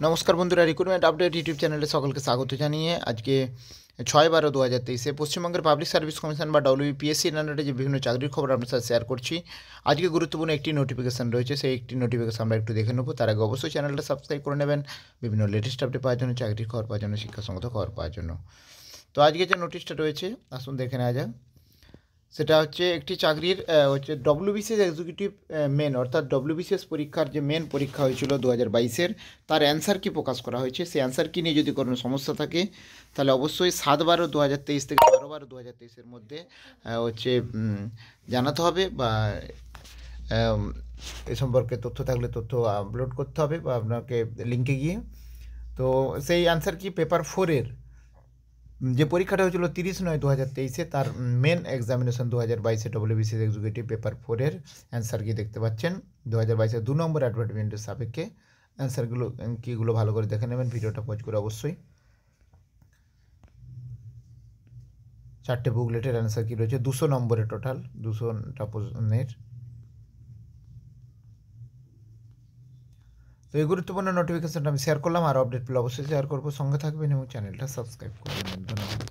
নমস্কার বন্ধুরা, recruitment update YouTube চ্যানেলে সকলকে স্বাগত জানিয়ে আজকে 6/12/2023 পশ্চিমবঙ্গের পাবলিক সার্ভিস কমিশন বা WPSC আন্ডারে যে বিভিন্ন চাকরির খবর আপনার সাথে শেয়ার করছি। আজকে গুরুত্বপূর্ণ একটি নোটিফিকেশান রয়েছে, সেই একটি নোটিফিকেশান আমরা একটু দেখে নেব। তার আগে অবশ্যই চ্যানেলটা সাবস্ক্রাইব করে নেবেন বিভিন্ন লেটেস্ট আপডেট পাওয়ার জন্য, চাকরির খবর পাওয়ার জন্য, শিক্ষাসংগত খবর পাওয়ার জন্য। তো আজকে যে নোটিশটা রয়েছে আসুন দেখে নেওয়া যাক। সেটা হচ্ছে একটি চাকরির WBCS এক্সিকিউটিভ মেন, অর্থাৎ WBCS পরীক্ষার যে মেন পরীক্ষা হয়েছিল 2022-এর, তার অ্যান্সার কি প্রকাশ করা হয়েছে। সেই অ্যান্সার কি নিয়ে যদি কোনো সমস্যা থাকে তাহলে অবশ্যই 7/12/2023 থেকে 12/12/2023-এর মধ্যে জানাতে হবে, বা এ সম্পর্কে তথ্য থাকলে তথ্য আপলোড করতে হবে বা আপনাকে লিঙ্কে গিয়ে। তো সেই অ্যান্সার কি পেপার 4-এর যে পরীক্ষাটা হয়েছিল 30/9/2023-এ, তার মেন এক্সামিনেশন 2022-এ WBCS এক্সিকিউটিভ পেপার 4-এর অ্যান্সার কি দেখতে পাচ্ছেন। 2022-এর 2 নম্বর অ্যাডভার্টাইজমেন্টের সাপেক্ষে অ্যান্সারগুলো কীগুলো ভালো করে দেখে নেবেন, ভিডিওটা পজ করে অবশ্যই। 4টে বুকলেটের অ্যান্সার কী রয়েছে, 200 নম্বরে টোটাল 200টা প্রশ্নের। তো এই গুরুত্বপূর্ণ নোটিফিকেশনটা আমি শেয়ার করলাম, আর আপডেট পেলে অবশ্যই শেয়ার করবো। সঙ্গে থাকবেন এবং চ্যানেলটা সাবস্ক্রাইব করবেন। ধন্যবাদ।